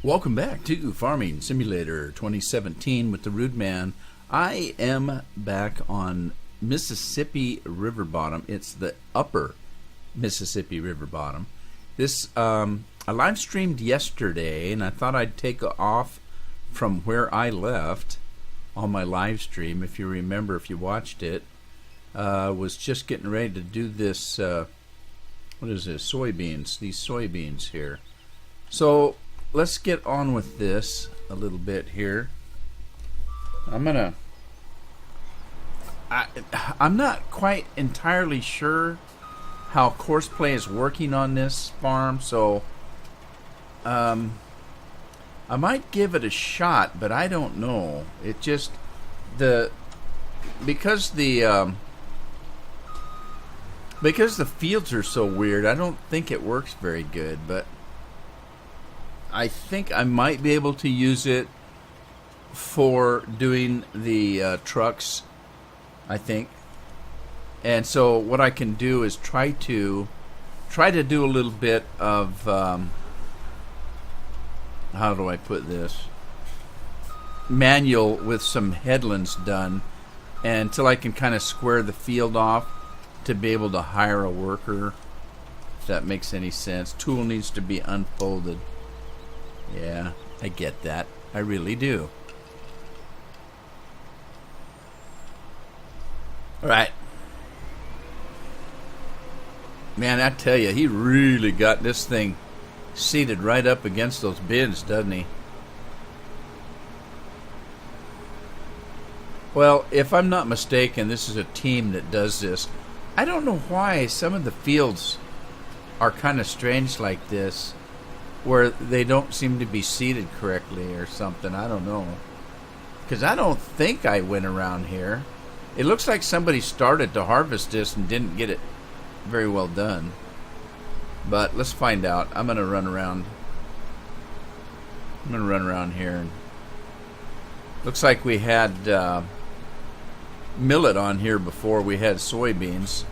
Welcome back to Farming Simulator 2017 with the Rude Man. I am back on Mississippi River bottom. It's the upper Mississippi River bottom. This I live streamed yesterday, and I thought I'd take off from where I left on my live stream. If you remember, if you watched it, was just getting ready to do this. What is this? Soybeans. These soybeans here. So let's get on with this a little bit here. I'm not quite entirely sure how Courseplay is working on this farm, so I might give it a shot, but I don't know. It just because the fields are so weird, I don't think it works very good, but I think I might be able to use it for doing the trucks, I think. And so what I can do is try to do a little bit of how do I put this, manual with some headlands done, until I can kind of square the field off to be able to hire a worker, if that makes any sense. Tool needs to be unfolded. Yeah, I get that. I really do. Alright. Man, I tell you, he really got this thing seated right up against those bins, doesn't he? Well, if I'm not mistaken, this is a team that does this. I don't know why some of the fields are kind of strange like this, where they don't seem to be seated correctly or something. I don't know. Because I don't think I went around here. It looks like somebody started to harvest this and didn't get it very well done. But let's find out. I'm going to run around. I'm going to run around here. And looks like we had millet on here before we had soybeans.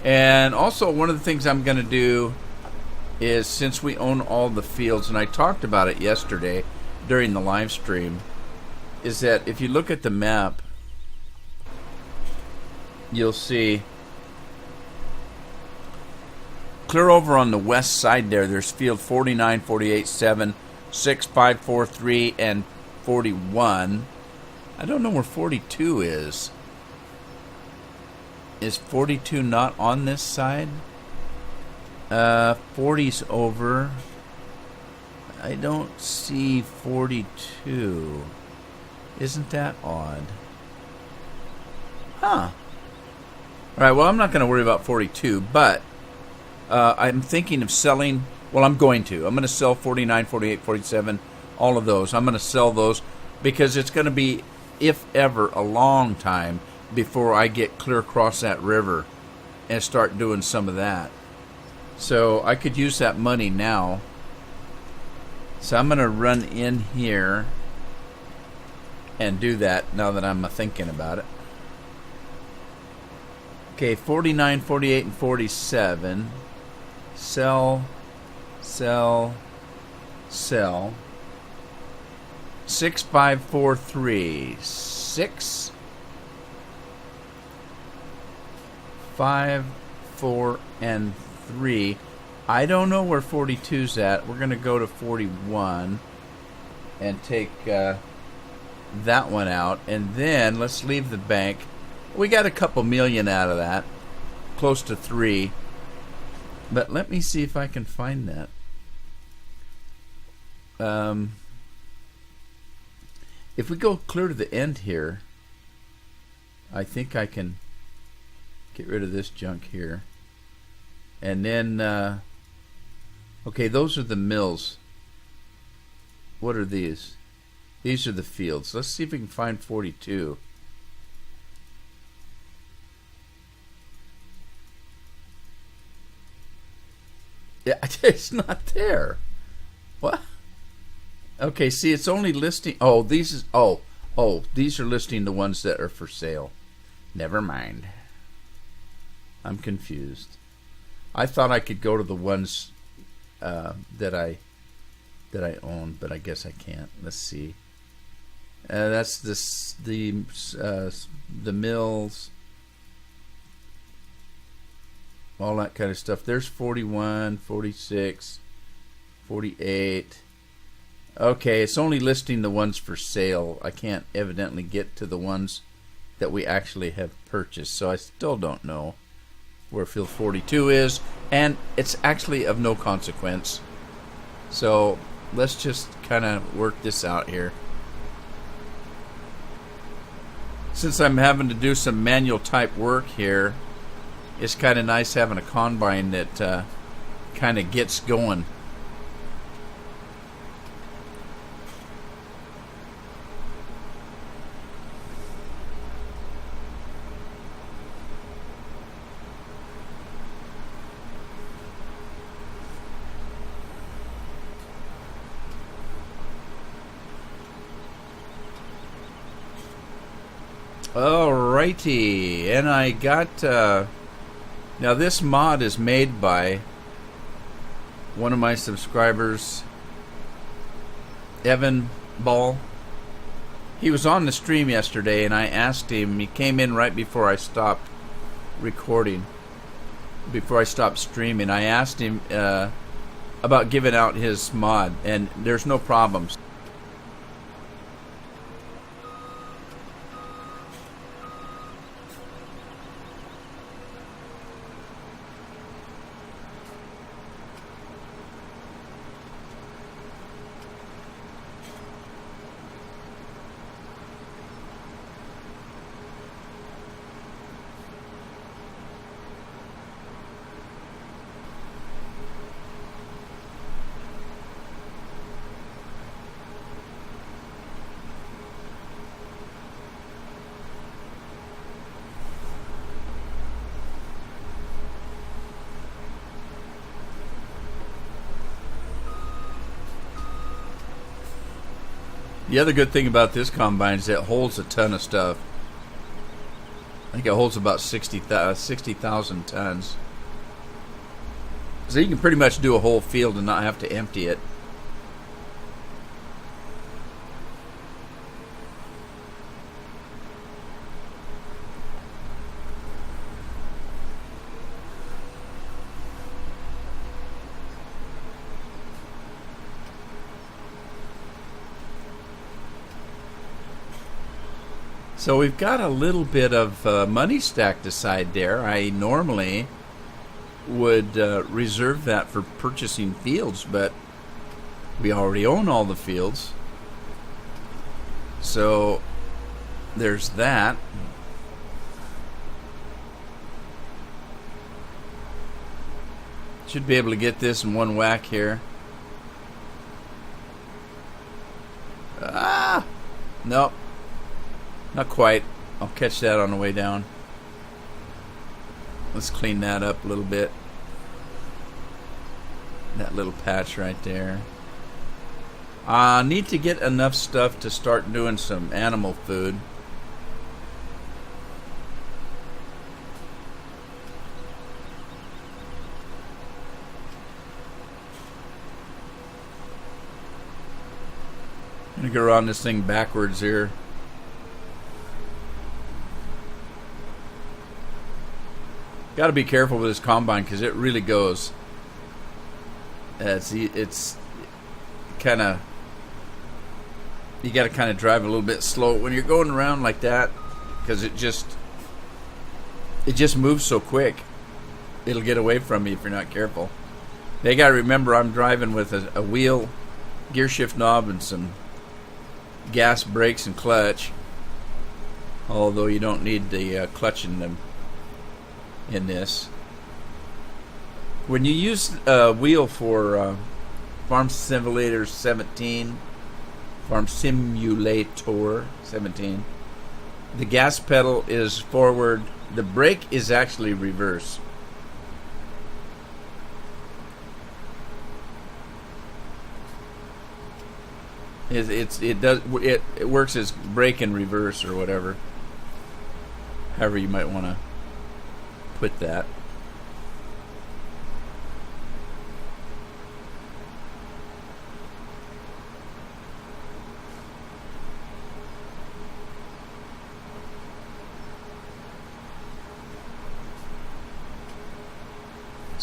And also, one of the things I'm going to do is, since we own all the fields, and I talked about it yesterday during the live stream, is that if you look at the map, you'll see clear over on the west side there's field 49, 48, 7, 6, 5, 4, 3, and 41. I don't know where 42 is. Is 42 not on this side? 40's over. I don't see 42. Isn't that odd? Huh. Alright, well, I'm not going to worry about 42, but I'm thinking of selling. Well, I'm going to sell 49, 48, 47, all of those. I'm going to sell those because it's going to be, if ever, a long time before I get clear across that river and start doing some of that. So I could use that money now. So I'm going to run in here and do that now that I'm thinking about it. Okay, 49, 48, and 47. Sell, sell, sell. 6, 5, 4, 3. 6, 5, 4, and 3. I don't know where 42's at. We're going to go to 41 and take that one out. And then let's leave the bank. We got a couple million out of that. Close to 3. But let me see if I can find that. If we go clear to the end here, I think I can get rid of this junk here. And then, okay, those are the mills. What are these? These are the fields. Let's see if we can find 42. Yeah, it's not there. What? Okay, see, it's only listing. Oh, these are listing the ones that are for sale. Never mind. I'm confused. I thought I could go to the ones that I own, but I guess I can't. Let's see. That's the mills, all that kind of stuff. There's 41, 46, 48. Okay, it's only listing the ones for sale. I can't evidently get to the ones that we actually have purchased, so I still don't know where field 42 is, and it's actually of no consequence. So let's just kind of work this out here. Since I'm having to do some manual type work here, it's kind of nice having a combine that kind of gets going. Alrighty, and I got now this mod is made by one of my subscribers, Evan Ball. He was on the stream yesterday, and I asked him. He came in right before I stopped recording, before I stopped streaming. I asked him about giving out his mod, and there's no problems. The other good thing about this combine is it holds a ton of stuff. I think it holds about 60,000 tons. So you can pretty much do a whole field and not have to empty it. So we've got a little bit of money stacked aside there. I normally would reserve that for purchasing fields, but we already own all the fields. So there's that. Should be able to get this in one whack here. Ah! Nope. Not quite. I'll catch that on the way down. Let's clean that up a little bit. That little patch right there. Need to get enough stuff to start doing some animal food. I'm gonna go around this thing backwards here. Got to be careful with this combine because it really goes. It's kind of, you got to kind of drive a little bit slow when you're going around like that because it just moves so quick. It'll get away from you if you're not careful. They got to remember I'm driving with a wheel, gear shift knob, and some gas, brakes, and clutch. Although you don't need the clutch in them. In this, when you use a wheel for Farm Simulator 17, Farm Simulator 17, the gas pedal is forward, the brake is actually reverse. It works as brake in reverse or whatever, however you might want to put that.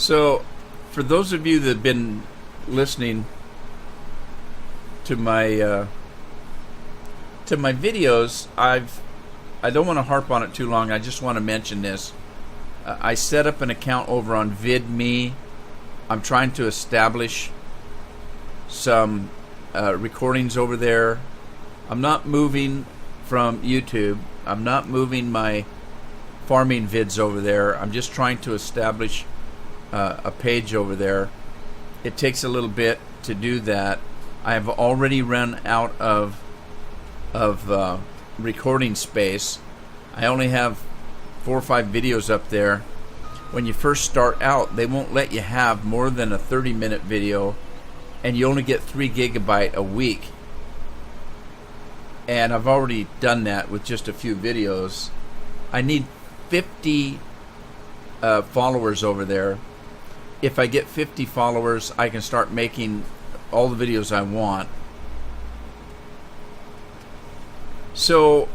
So, for those of you that have been listening to my videos, I don't want to harp on it too long. I just want to mention this. I set up an account over on VidMe. I'm trying to establish some recordings over there. I'm not moving from YouTube. I'm not moving my farming vids over there. I'm just trying to establish a page over there. It takes a little bit to do that. I have already run out of recording space. I only have 4 or 5 videos up there. When you first start out, they won't let you have more than a 30-minute video, and you only get 3 gigabyte a week. And I've already done that with just a few videos. I need 50 followers over there. If I get 50 followers, I can start making all the videos I want. So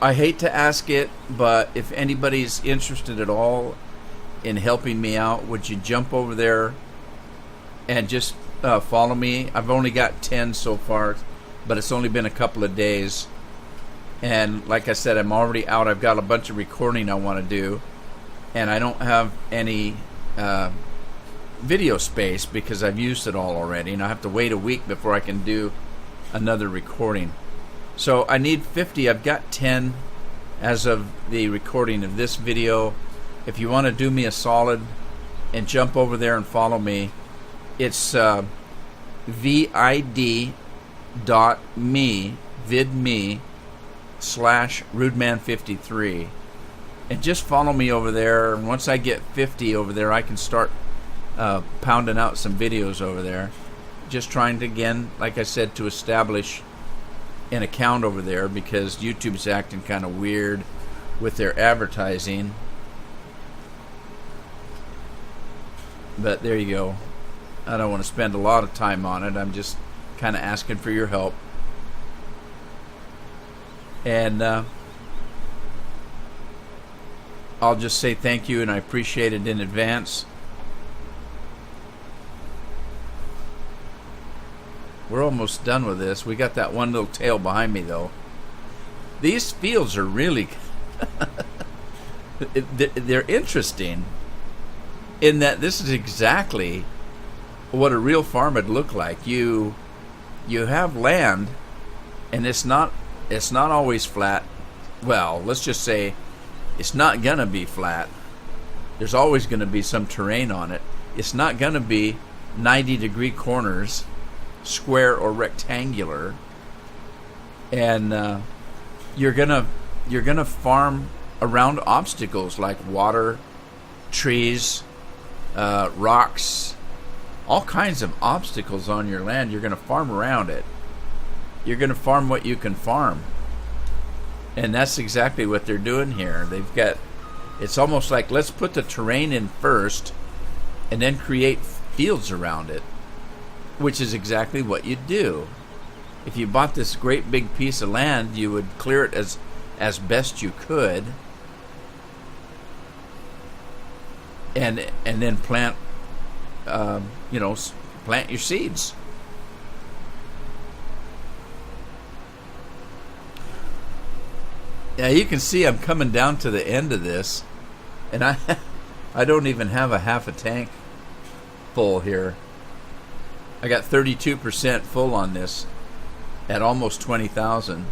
I hate to ask it, but if anybody's interested at all in helping me out, would you jump over there and just follow me? I've only got 10 so far, but it's only been a couple of days. And like I said, I'm already out. I've got a bunch of recording I want to do, and I don't have any video space because I've used it all already, and I have to wait a week before I can do another recording. So I need 50. I've got 10 as of the recording of this video. If you want to do me a solid and jump over there and follow me, it's vid.me /Rudeman53, and just follow me over there. And once I get 50 over there, I can start pounding out some videos over there. Just trying to, again, like I said, to establish an account over there because YouTube's acting kind of weird with their advertising. But there you go. I don't want to spend a lot of time on it. I'm just kind of asking for your help. And I'll just say thank you, and I appreciate it in advance. We're almost done with this. We got that one little tail behind me, though. These fields are really they're interesting in that this is exactly what a real farm would look like. You have land, and it's not always flat. Well, let's just say it's not gonna be flat. There's always gonna be some terrain on it. It's not gonna be 90-degree corners, square or rectangular, and you're gonna farm around obstacles like water, trees, rocks, all kinds of obstacles on your land. You're gonna farm around it. You're gonna farm what you can farm, and that's exactly what they're doing here. They've got, it's almost like, let's put the terrain in first and then create fields around it, which is exactly what you do. If you bought this great big piece of land, you would clear it as best you could, and then plant plant your seeds. Yeah, you can see I'm coming down to the end of this, and I don't even have a half a tank full here. I got 32% full on this at almost 20,000.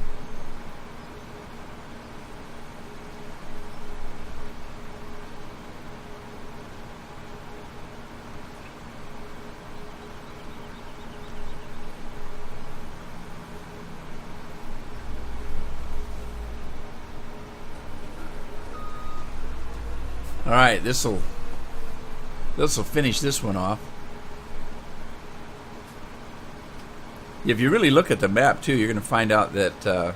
All right, this will finish this one off. If you really look at the map too, you're going to find out that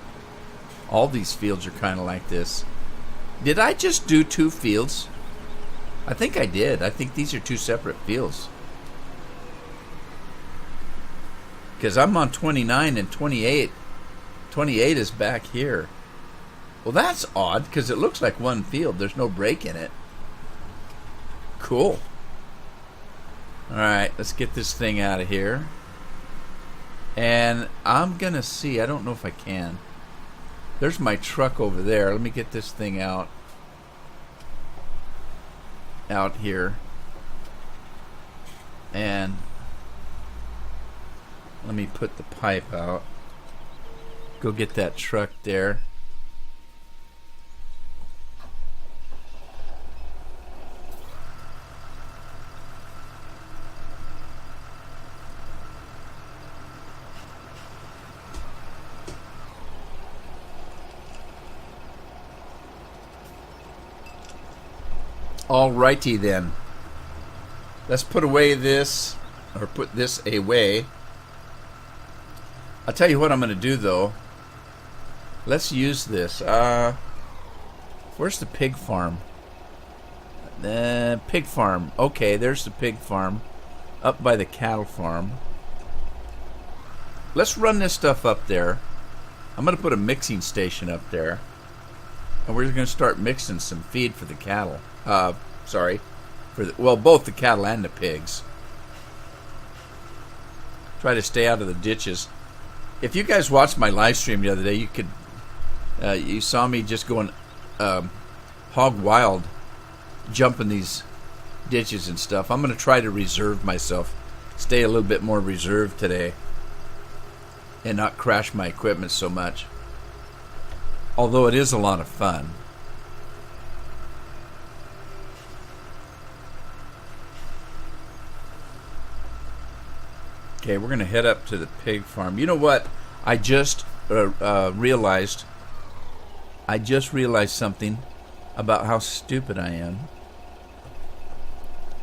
all these fields are kind of like this. Did I just do 2 fields? I think I did. I think these are 2 separate fields. Because I'm on 29 and 28. 28 is back here. Well, that's odd because it looks like one field. There's no break in it. Cool. Alright, let's get this thing out of here. And I'm going to see, I don't know if I can. There's my truck over there. Let me get this thing out here. And let me put the pipe out. Go get that truck there. Alrighty then. Let's put away this, or put this away. I'll tell you what I'm going to do though. Let's use this. Where's the pig farm? Pig farm. Okay, there's the pig farm. Up by the cattle farm. Let's run this stuff up there. I'm going to put a mixing station up there. And we're going to start mixing some feed for the cattle. Sorry. Well, both the cattle and the pigs. Try to stay out of the ditches. If you guys watched my live stream the other day, you saw me just going hog wild, jumping these ditches and stuff. I'm going to try to reserve myself, stay a little bit more reserved today, and not crash my equipment so much. Although it is a lot of fun. Okay, we're going to head up to the pig farm. You know what? I just realized. I just realized something about how stupid I am.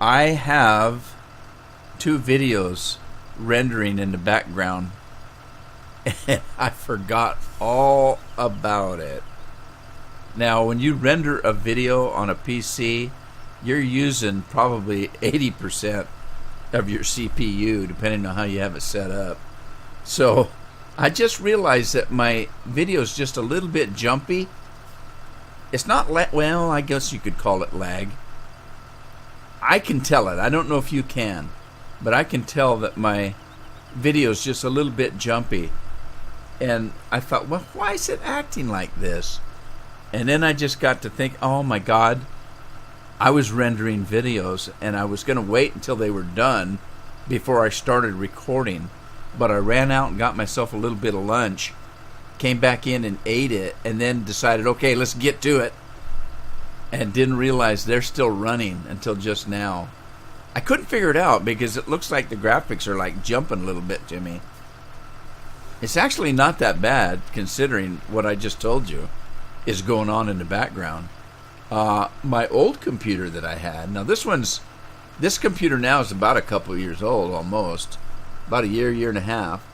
I have 2 videos rendering in the background, and I forgot all about it. Now, when you render a video on a PC, you're using probably 80% of your CPU, depending on how you have it set up. So I just realized that my video is just a little bit jumpy. It's not well, I guess you could call it lag. I can tell it. I don't know if you can, but I can tell that my video is just a little bit jumpy. And I thought, well, why is it acting like this? And then I just got to think, oh my God, I was rendering videos, and I was going to wait until they were done before I started recording. But I ran out and got myself a little bit of lunch, came back in and ate it, and then decided, okay, let's get to it. And didn't realize they're still running until just now. I couldn't figure it out because it looks like the graphics are like jumping a little bit to me. It's actually not that bad considering what I just told you is going on in the background. My old computer that I had, now this computer now is about a couple of years old almost, about a year and a half.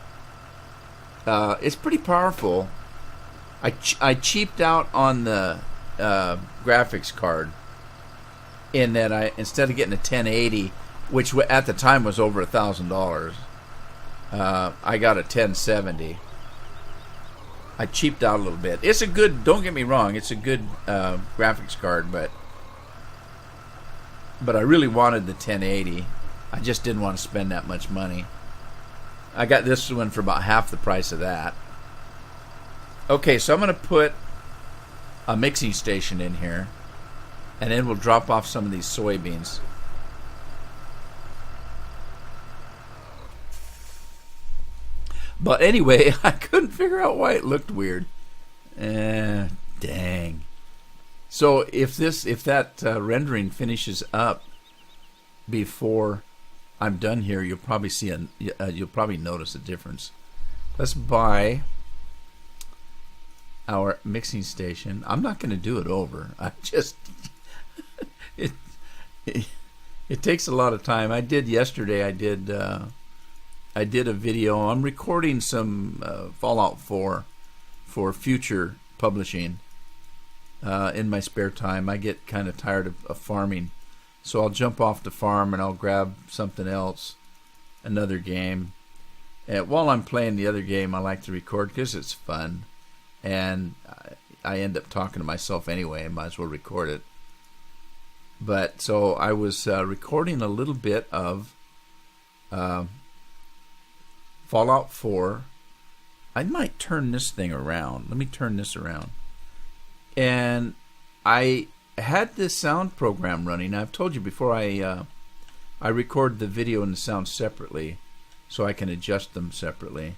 It's pretty powerful. I cheaped out on the graphics card in that instead of getting a 1080, which at the time was over $1,000, I got a 1070. I cheaped out a little bit. It's a good, don't get me wrong, it's a good graphics card, but I really wanted the 1080. I just didn't want to spend that much money. I got this one for about half the price of that. Okay, so I'm going to put a mixing station in here, and then we'll drop off some of these soybeans. But anyway, I couldn't figure out why it looked weird. Dang. So if that rendering finishes up before I'm done here, you'll probably see you'll probably notice a difference. Let's buy our mixing station. I'm not going to do it over. I just it takes a lot of time. I did yesterday. I did a video. I'm recording some Fallout 4 for future publishing in my spare time. I get kind of tired of farming, so I'll jump off the farm and I'll grab something else, another game. And while I'm playing the other game, I like to record because it's fun, and I end up talking to myself anyway and might as well record it. But so I was recording a little bit of Fallout 4. I might turn this thing around. Let me turn this around. And I had this sound program running. I've told you before, I record the video and the sound separately so I can adjust them separately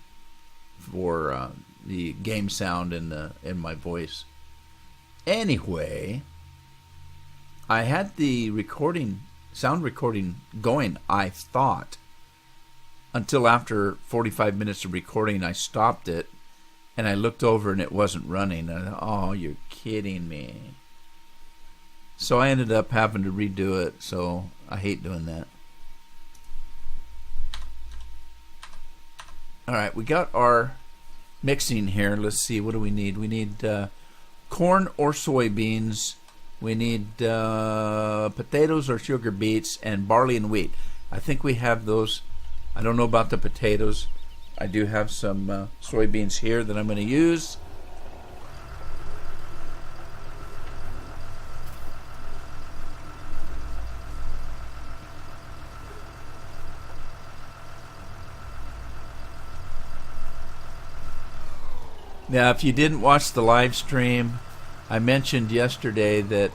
for the game sound and my voice. Anyway, I had the sound recording going, I thought, until after 45 minutes of recording. I stopped it and I looked over and it wasn't running. And I thought, oh, you're kidding me. So I ended up having to redo it, so I hate doing that. Alright, we got our mixing here. Let's see, what do we need? We need corn or soybeans. We need potatoes or sugar beets, and barley and wheat. I think we have those. I don't know about the potatoes. I do have some soybeans here that I'm going to use. Now, if you didn't watch the live stream, I mentioned yesterday that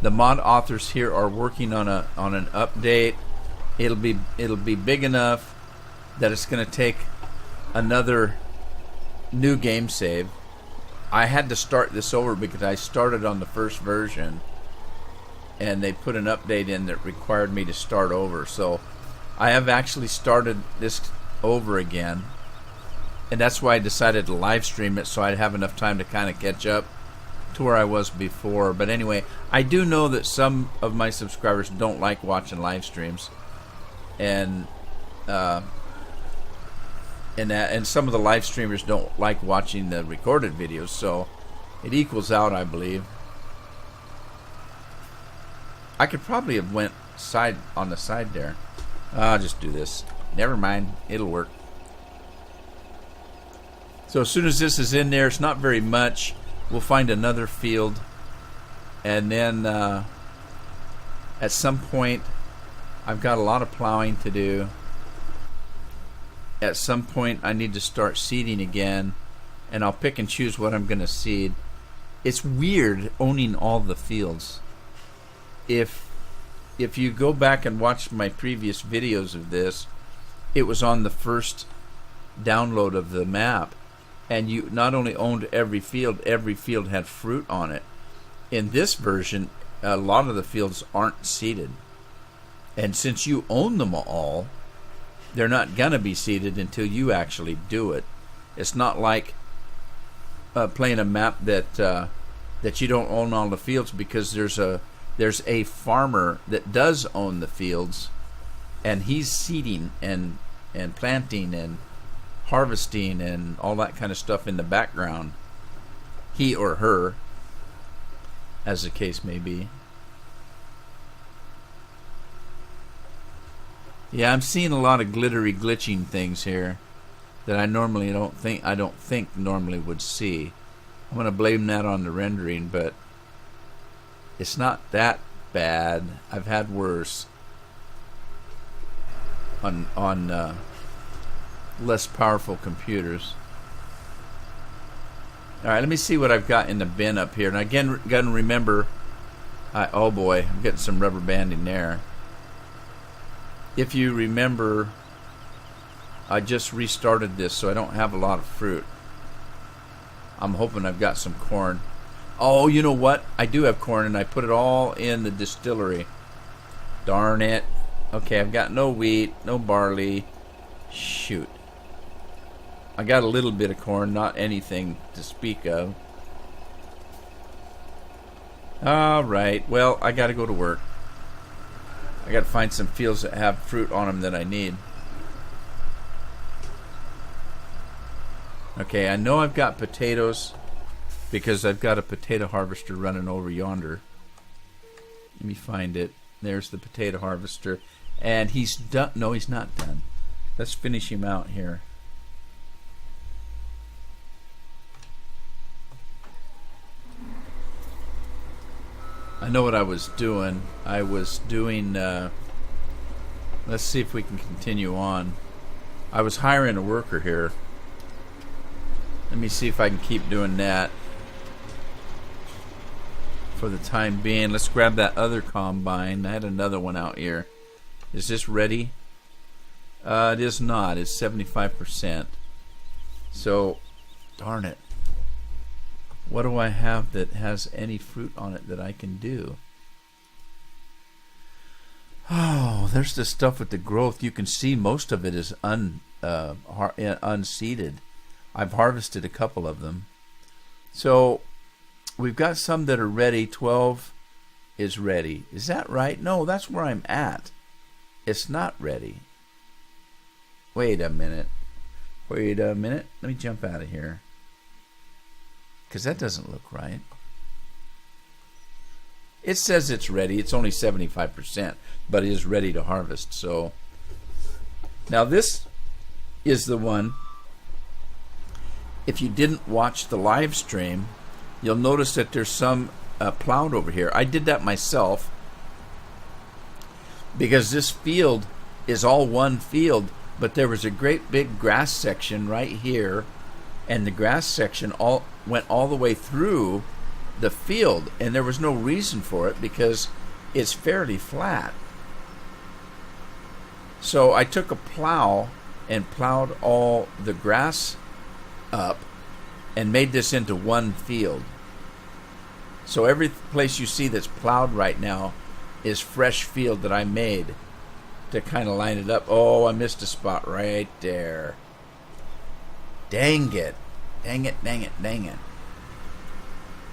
the mod authors here are working on an update. It'll be big enough that it's going to take another new game save. I had to start this over because I started on the first version and they put an update in that required me to start over. So I have actually started this over again, and that's why I decided to live stream it so I'd have enough time to kind of catch up to where I was before. But anyway, I do know that some of my subscribers don't like watching live streams, and some of the live streamers don't like watching the recorded videos, so it equals out, I believe. I could probably have went on the side there. I'll just do this. Never mind, it'll work. So as soon as this is in there, it's not very much. We'll find another field, and then at some point, I've got a lot of plowing to do. At some point, I need to start seeding again, and I'll pick and choose what I'm going to seed. It's weird owning all the fields. If you go back and watch my previous videos of this, it was on the first download of the map, and you not only owned every field had fruit on it. In this version, a lot of the fields aren't seeded. And since you own them all, they're not going to be seeded until you actually do it. It's not like playing a map that you don't own all the fields, because there's a farmer that does own the fields, and he's seeding and planting and harvesting and all that kind of stuff in the background. He or her, as the case may be. Yeah, I'm seeing a lot of glittery, glitching things here that I normally don't think normally would see. I'm going to blame that on the rendering, but it's not that bad. I've had worse on less powerful computers. All right, let me see what I've got in the bin up here. And again, got to remember, oh boy, I'm getting some rubber banding there. If you remember, I just restarted this, so I don't have a lot of fruit. I'm hoping I've got some corn. Oh, you know what? I do have corn, and I put it all in the distillery. Darn it. Okay, I've got no wheat, no barley. Shoot. I got a little bit of corn, not anything to speak of. Alright, well, I gotta go to work. I gotta find some fields that have fruit on them that I need. Okay, I know I've got potatoes because I've got a potato harvester running over yonder. Let me find it. There's the potato harvester. And he's done. No, he's not done. Let's finish him out here. I know what I was doing. I was doing, let's see if we can continue on. I was hiring a worker here. Let me see if I can keep doing that for the time being. Let's grab that other combine. I had another one out here. Is this ready? It is not. It's 75%. So, darn it. What do I have that has any fruit on it that I can do? Oh, there's the stuff with the growth. You can see most of it is unseeded. I've harvested a couple of them. So we've got some that are ready. 12 is ready. Is that right? No, that's where I'm at. It's not ready. Wait a minute. Let me jump out of here, because that doesn't look right. It says it's ready. It's only 75%, but it is ready to harvest. So now this is the one. If you didn't watch the live stream, you'll notice that there's some plowed over here. I did that myself because this field is all one field, but there was a great big grass section right here, and the grass section went all the way through the field, and there was no reason for it because it's fairly flat. So I took a plow and plowed all the grass up and made this into one field. So every place you see that's plowed right now is fresh field that I made to kind of line it up. Oh, I missed a spot right there. Dang it. Dang it, dang it, dang it.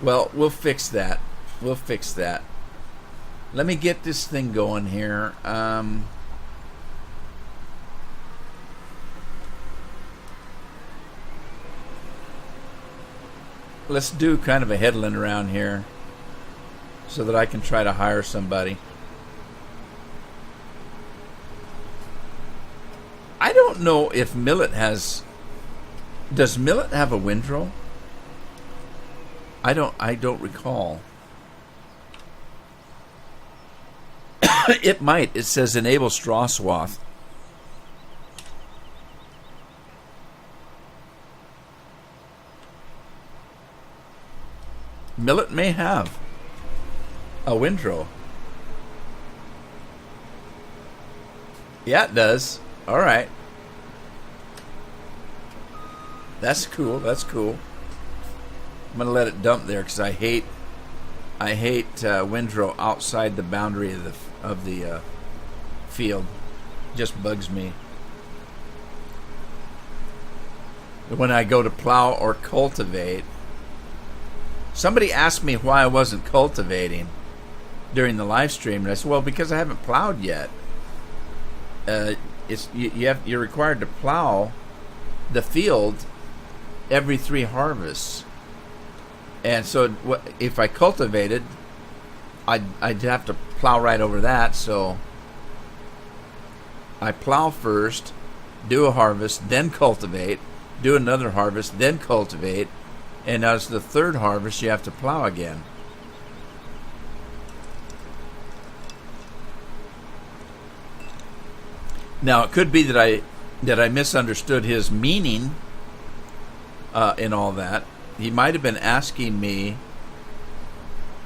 Well, we'll fix that. We'll fix that. Let me get this thing going here. Let's do kind of a headland around here so that I can try to hire somebody. I don't know if Millet has... Does Millet have a windrow? I don't recall. It might. It says enable straw swath. Millet may have a windrow. Yeah, it does. All right. That's cool. That's cool. I'm gonna let it dump there because I hate windrow outside the boundary of the field. It just bugs me. When I go to plow or cultivate, somebody asked me why I wasn't cultivating during the live stream, and I said, well, because I haven't plowed yet. You're required to plow the field every 3 harvests, and so if I cultivated, I'd have to plow right over that. So I plow first, do a harvest, then cultivate, do another harvest, then cultivate, and as the 3rd harvest, you have to plow again. Now, it could be that I misunderstood his meaning in all that. He might have been asking me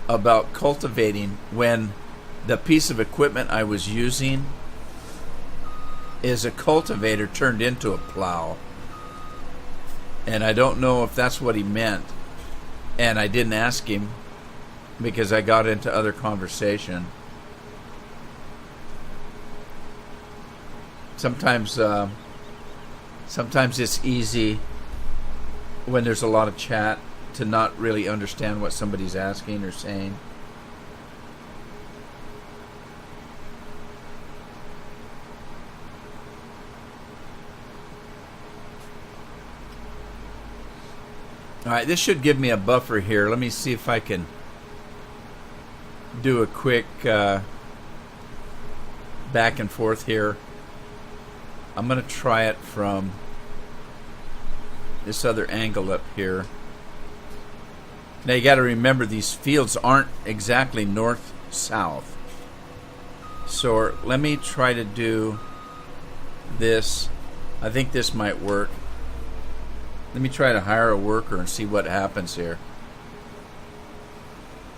about cultivating when the piece of equipment I was using is a cultivator turned into a plow. And I don't know if that's what he meant. And I didn't ask him because I got into other conversation. Sometimes it's easy when there's a lot of chat to not really understand what somebody's asking or saying. Alright, this should give me a buffer here. Let me see if I can do a quick back and forth here. I'm going to try it from this other angle up here. Now you got to remember these fields aren't exactly north-south. So let me try to do this. I think this might work. Let me try to hire a worker and see what happens here.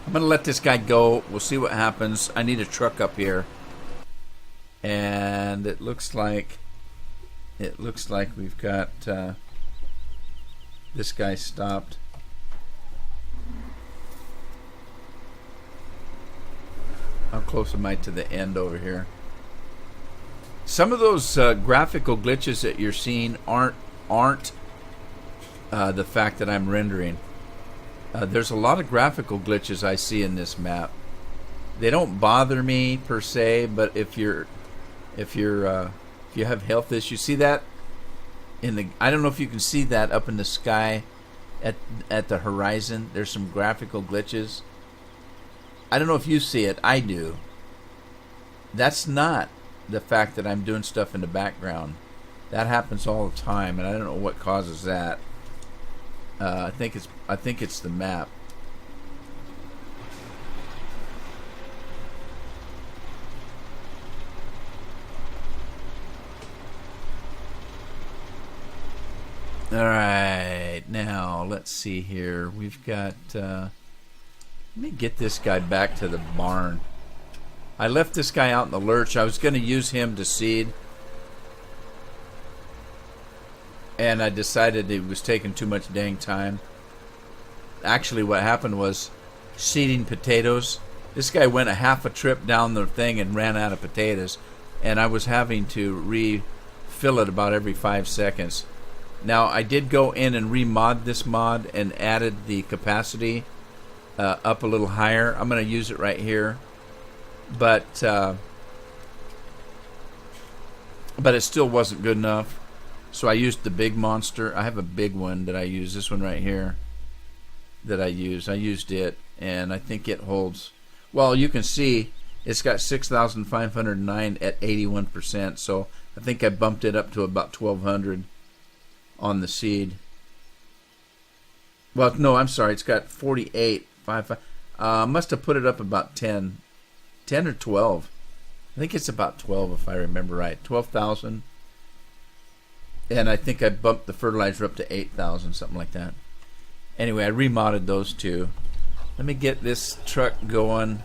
I'm going to let this guy go. We'll see what happens. I need a truck up here. And it looks like we've got this guy stopped. How close am I to the end over here? Some of those graphical glitches that you're seeing aren't the fact that I'm rendering. There's a lot of graphical glitches I see in this map. They don't bother me per se, but if you have health issues, see that in the, I don't know if you can see that up in the sky at the horizon. There's some graphical glitches. I don't know if you see it. I do. That's not the fact that I'm doing stuff in the background. That happens all the time, and I don't know what causes that. I think it's the map. All right, now let's see here. We've got. Let me get this guy back to the barn. I left this guy out in the lurch. I was going to use him to seed. And I decided it was taking too much dang time. Actually, what happened was seeding potatoes. This guy went a half a trip down the thing and ran out of potatoes. And I was having to refill it about every 5 seconds. Now, I did go in and remod this mod and added the capacity up a little higher. I'm going to use it right here, but it still wasn't good enough. So I used the big monster. I have a big one that I use. This one right here that I use. I used it, and I think it holds. Well, you can see it's got 6,509 at 81%. So I think I bumped it up to about 1,200 on the seed. Well, no, I'm sorry. It's got 48. Must have put it up about 10 or 12. I think it's about 12 if I remember right. 12,000. And I think I bumped the fertilizer up to 8,000, something like that. Anyway, I remodded those two. Let me get this truck going.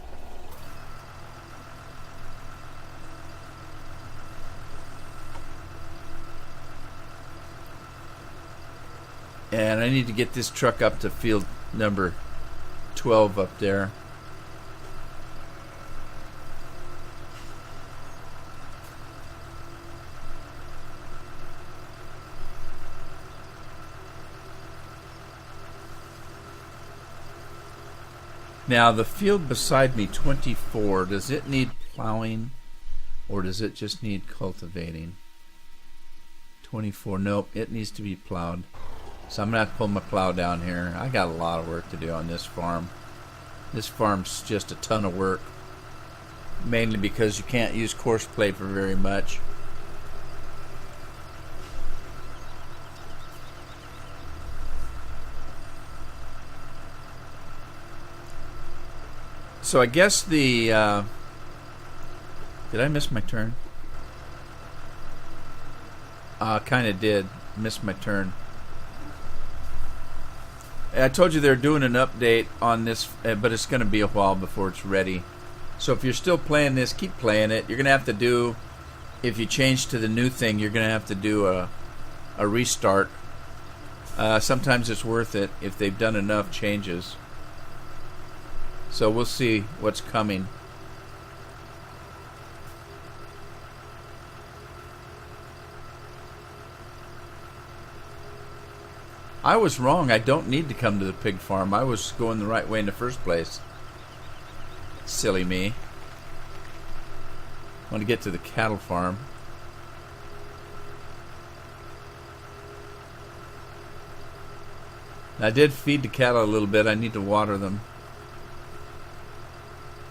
And I need to get this truck up to field number 12 up there. Now the field beside me, 24, does it need plowing or does it just need cultivating? 24, nope, it needs to be plowed. So I'm going to have to pull my plow down here. I got a lot of work to do on this farm. This farm's just a ton of work. Mainly because you can't use coarse clay for very much. So I guess the... did I miss my turn? Kind of did. Missed my turn. I told you they're doing an update on this, but it's going to be a while before it's ready. So if you're still playing this, keep playing it. You're going to have to do, if you change to the new thing, you're going to have to do a restart. Sometimes it's worth it if they've done enough changes. So we'll see what's coming. I was wrong. I don't need to come to the pig farm. I was going the right way in the first place. Silly me. I want to get to the cattle farm. I did feed the cattle a little bit. I need to water them.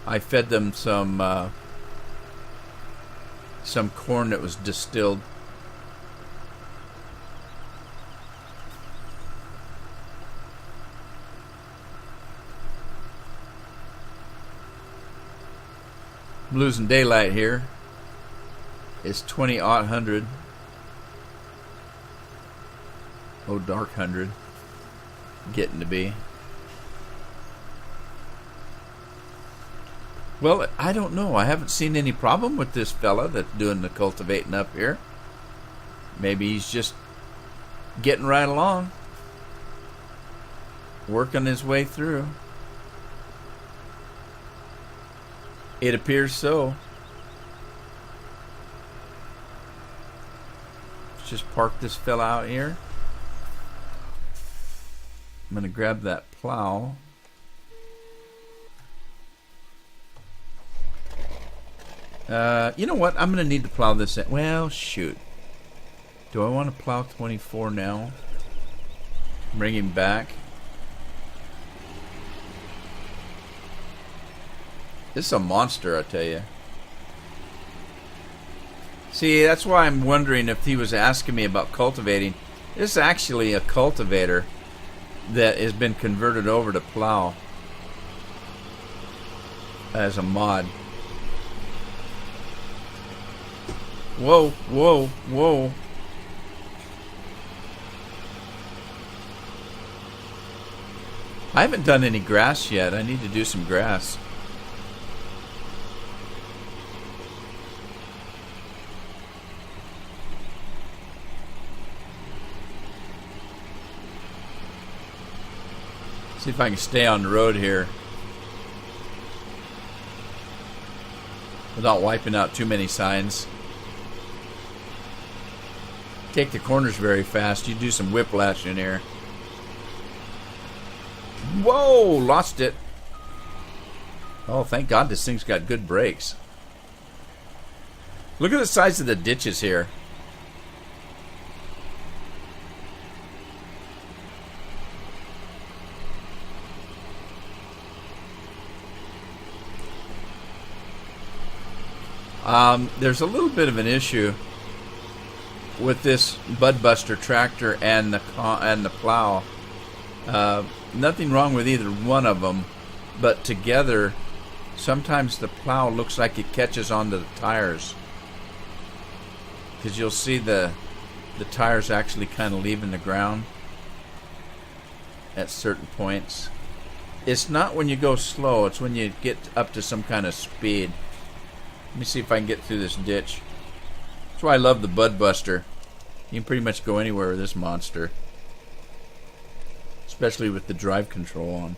I fed them some corn that was distilled. I'm losing daylight here. It's 20/100. Oh, dark 100. Getting to be. Well, I don't know. I haven't seen any problem with this fella that's doing the cultivating up here. Maybe he's just getting right along. Working his way through. It appears so. Let's just park this fella out here. I'm going to grab that plow. You know what? I'm going to need to plow this in. Well, shoot. Do I want to plow 24 now? Bring him back. This is a monster, I tell you. See, that's why I'm wondering if he was asking me about cultivating. This is actually a cultivator that has been converted over to plow as a mod. Whoa, whoa, whoa. I haven't done any grass yet. I need to do some grass. See if I can stay on the road here without wiping out too many signs. Take the corners very fast. You do some whiplash in here. Whoa, lost it. Oh, thank God this thing's got good brakes. Look at the size of the ditches here. There's a little bit of an issue with this Budbuster tractor and the plow. Nothing wrong with either one of them, but together, sometimes the plow looks like it catches onto the tires, because you'll see the tires actually kind of leaving the ground at certain points. It's not when you go slow, it's when you get up to some kind of speed. Let me see if I can get through this ditch. That's why I love the Budbuster. You can pretty much go anywhere with this monster, especially with the drive control on.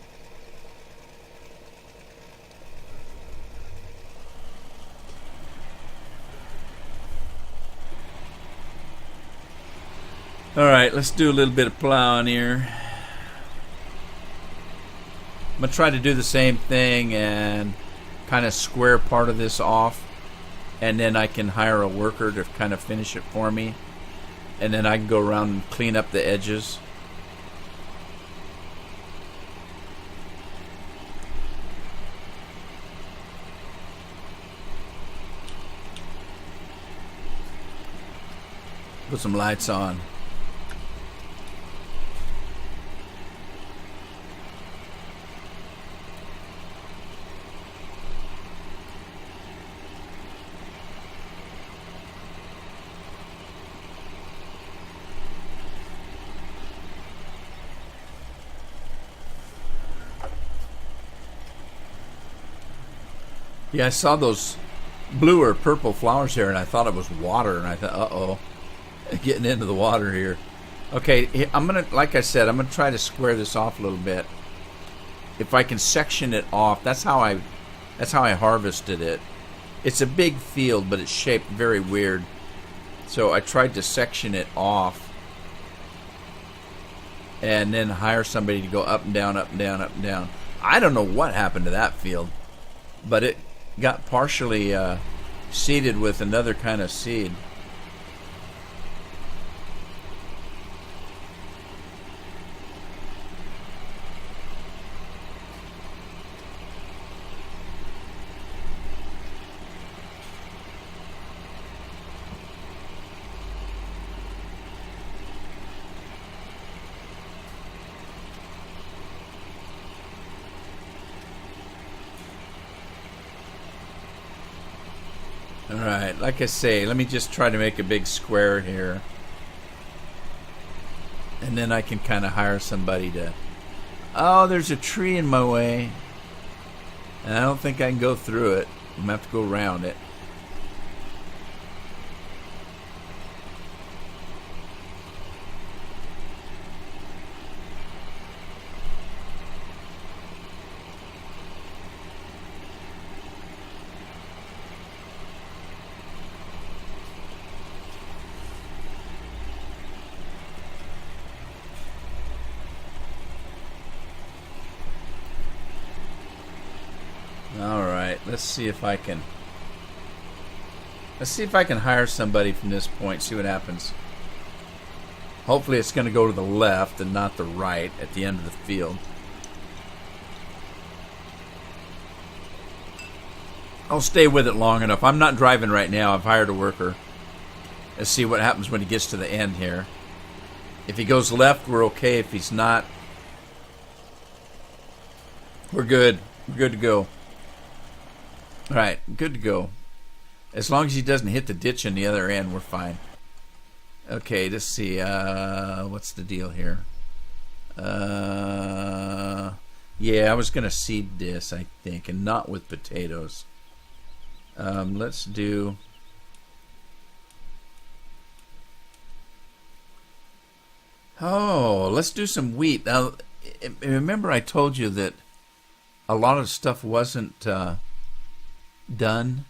Alright, let's do a little bit of plowing here. I'm going to try to do the same thing and kind of square part of this off, and then I can hire a worker to kind of finish it for me, and then I can go around and clean up the edges. Put some lights on. Yeah, I saw those blue or purple flowers here, and I thought it was water, and I thought, uh-oh, getting into the water here. Okay, I'm gonna, like I said, I'm gonna try to square this off a little bit. If I can section it off, that's how I harvested it. It's a big field, but it's shaped very weird. So I tried to section it off, and then hire somebody to go up and down, up and down, up and down. I don't know what happened to that field, but it got partially seeded with another kind of seed. Alright, like I say, let me just try to make a big square here. And then I can kind of hire somebody to... Oh, there's a tree in my way. And I don't think I can go through it. I'm going to have to go around it. Alright, let's see if I can hire somebody from this point, see what happens. Hopefully it's going to go to the left and not the right at the end of the field. I'll stay with it long enough. I'm not driving right now. I've hired a worker. Let's see what happens when he gets to the end here. If he goes left, we're okay. If he's not, we're good. We're good to go. Alright, good to go. As long as he doesn't hit the ditch on the other end, we're fine. Okay, let's see. What's the deal here? Yeah, I was going to seed this, I think, and not with potatoes. Let's do... Oh, let's do some wheat. Now, remember I told you that a lot of stuff wasn't... done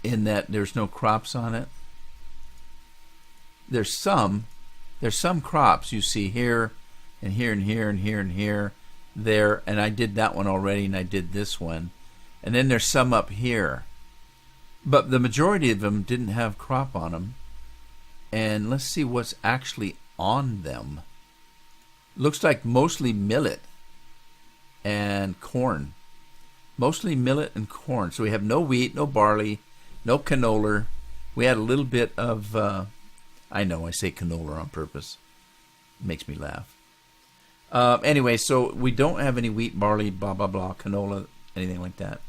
in that there's no crops on it. There's some crops you see here and here and here and here and here there, and I did that one already, and I did this one, and then there's some up here, but the majority of them didn't have crop on them. And let's see what's actually on them. Looks like mostly millet and corn. Mostly millet and corn. So we have no wheat, no barley, no canola. We had a little bit of, I know I say canola on purpose. It makes me laugh. Anyway, so we don't have any wheat, barley, blah, blah, blah, canola, anything like that.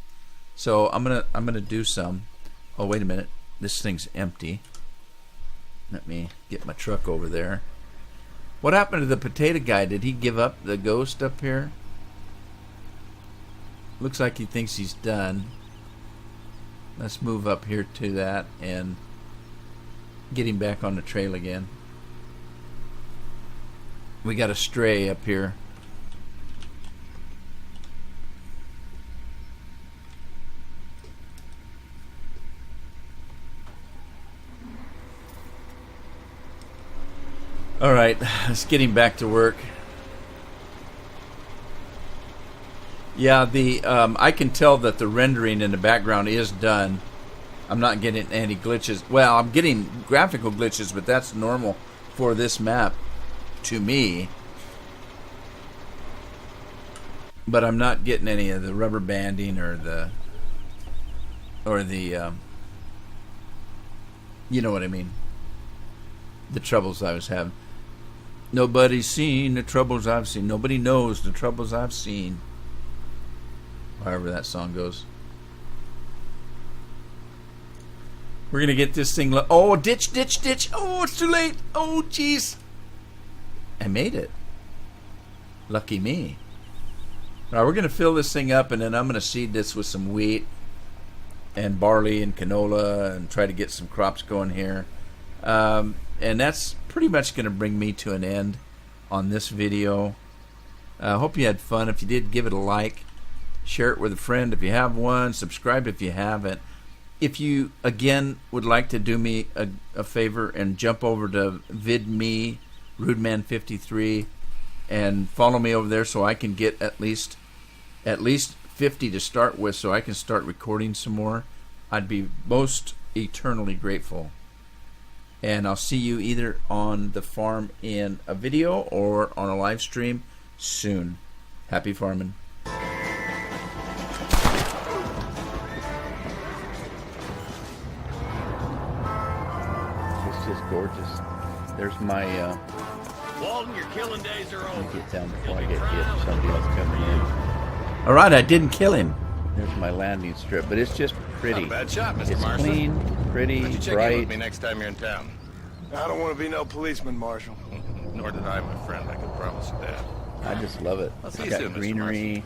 So I'm gonna do some. Oh, wait a minute. This thing's empty. Let me get my truck over there. What happened to the potato guy? Did he give up the ghost up here? Looks like he thinks he's done. Let's move up here to that and get him back on the trail again. We got a stray up here. Alright, let's get him back to work. Yeah, I can tell that the rendering in the background is done. I'm not getting any glitches. Well, I'm getting graphical glitches, but that's normal for this map to me. But I'm not getting any of the rubber banding or the you know what I mean. The troubles I was having. Nobody's seen the troubles I've seen. Nobody knows the troubles I've seen. However that song goes. We're going to get this thing... Oh, ditch, ditch, ditch. Oh, it's too late. Oh, jeez. I made it. Lucky me. All right, we're going to fill this thing up, and then I'm going to seed this with some wheat and barley and canola and try to get some crops going here. And that's pretty much going to bring me to an end on this video. I hope you had fun. If you did, give it a like. Share it with a friend if you have one. Subscribe if you haven't. If you, again, would like to do me a favor and jump over to VidMe, Rudeman53, and follow me over there so I can get at least 50 to start with so I can start recording some more, I'd be most eternally grateful. And I'll see you either on the farm in a video or on a live stream soon. Happy farming. It's just gorgeous. There's my Walton, your killing days are over. Let me get down before I get hit. Somebody else coming in. Alright, I didn't kill him. There's my landing strip, but it's just pretty. Not a bad shot, Mr. It's Marshall. clean, pretty, Why don't you check in with bright. me next time you're in town? I don't want to be no policeman, Marshal. Nor did I, my friend. I can promise you that. I just love it. I'll see It's you got soon, Mr. greenery.